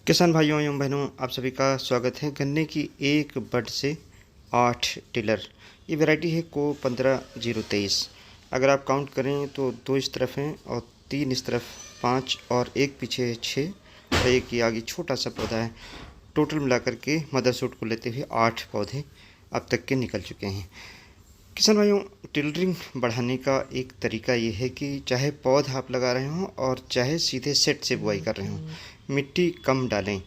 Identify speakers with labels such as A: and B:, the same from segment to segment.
A: किसान भाइयों एवं बहनों, आप सभी का स्वागत है। गन्ने की एक बड से 8 टिलर, ये वैरायटी है को 15-023। अगर आप काउंट करें तो 2 इस तरफ हैं और 3 इस तरफ, 5 और एक पीछे 6 और एक ये आगे छोटा सा पौधा है। टोटल मिलाकर के मदर सूट को लेते हुए 8 पौधे अब तक के निकल चुके हैं। किसान भाइयों, टिलरिंग बढ़ाने का एक तरीका ये है कि चाहे पौधा आप लगा रहे हों और चाहे सीधे सेट से बुआई कर रहे हों, मिट्टी कम डालें,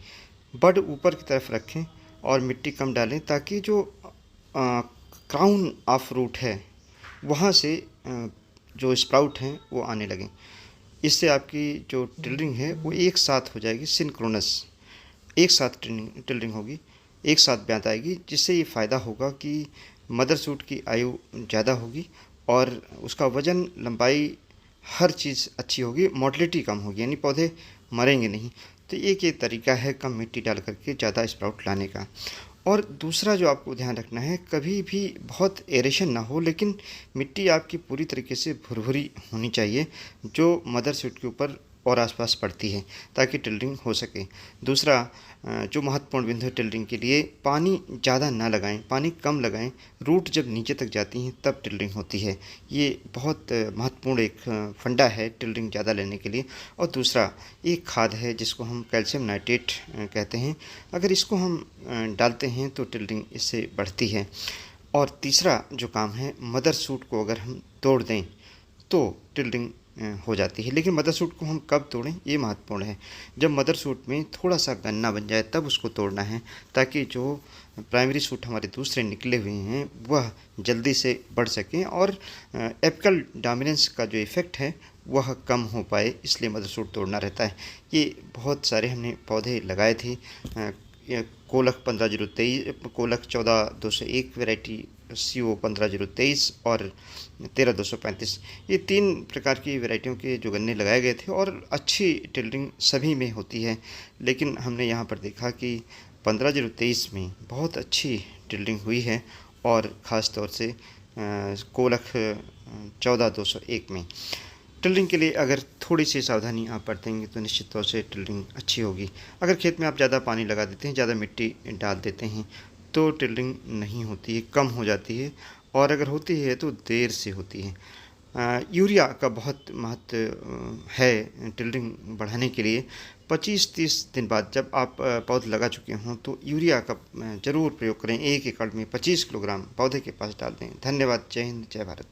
A: बड ऊपर की तरफ रखें और मिट्टी कम डालें ताकि जो क्राउन ऑफ रूट है वहाँ से जो स्प्राउट हैं वो आने लगें। इससे आपकी जो टिलरिंग है वो एक साथ हो जाएगी, सिंक्रोनस एक साथ टिलरिंग होगी, एक साथ ब्यात आएगी, जिससे ये फ़ायदा होगा कि मदर सूट की आयु ज़्यादा होगी और उसका वज़न, लंबाई, हर चीज़ अच्छी होगी, मोटिलिटी कम होगी, यानी पौधे मरेंगे नहीं। तो एक ये तरीका है कम मिट्टी डाल करके ज़्यादा स्प्राउट लाने का। और दूसरा जो आपको ध्यान रखना है, कभी भी बहुत एरेशन ना हो, लेकिन मिट्टी आपकी पूरी तरीके से भुरभुरी होनी चाहिए जो मदर सूट के ऊपर और आसपास पड़ती है, ताकि टिलरिंग हो सके। दूसरा जो महत्वपूर्ण बिंदु है टिलरिंग के लिए, पानी ज़्यादा ना लगाएं, पानी कम लगाएं। रूट जब नीचे तक जाती हैं तब टिलरिंग होती है। ये बहुत महत्वपूर्ण एक फंडा है टिलरिंग ज़्यादा लेने के लिए। और दूसरा एक खाद है जिसको हम कैल्शियम नाइट्रेट कहते हैं। अगर इसको हम डालते हैं तो टिलरिंग इससे बढ़ती है। और तीसरा जो काम है, मदर सूट को अगर हम तोड़ दें तो टिलरिंग हो जाती है। लेकिन मदर सूट को हम कब तोड़ें, ये महत्वपूर्ण है। जब मदर सूट में थोड़ा सा गन्ना बन जाए तब उसको तोड़ना है, ताकि जो प्राइमरी सूट हमारे दूसरे निकले हुए हैं वह जल्दी से बढ़ सकें और एपिकल डोमिनेंस का जो इफ़ेक्ट है वह कम हो पाए, इसलिए मदर सूट तोड़ना रहता है। ये बहुत सारे हमने पौधे लगाए थे। कोलख 15-023, कोलख 14-201 वैरायटी, CO 15-023 और 13-235, ये 3 प्रकार की वैरायटियों के जो गन्ने लगाए गए थे और अच्छी टिलरिंग सभी में होती है। लेकिन हमने यहाँ पर देखा कि 15-023 में बहुत अच्छी टिलरिंग हुई है और ख़ास तौर से कोलख 14-201 में। टिलरिंग के लिए अगर थोड़ी सी सावधानी आप बरतेंगे तो निश्चित तौर से टिलरिंग अच्छी होगी। अगर खेत में आप ज़्यादा पानी लगा देते हैं, ज़्यादा मिट्टी डाल देते हैं तो टिलरिंग नहीं होती है, कम हो जाती है, और अगर होती है तो देर से होती है। यूरिया का बहुत महत्व है टिलरिंग बढ़ाने के लिए। 25-30 दिन बाद जब आप पौधे लगा चुके हों तो यूरिया का ज़रूर प्रयोग करें। 1 एकड़ में 25 किलोग्राम पौधे के पास डाल दें। धन्यवाद। जय हिंद, जय भारत।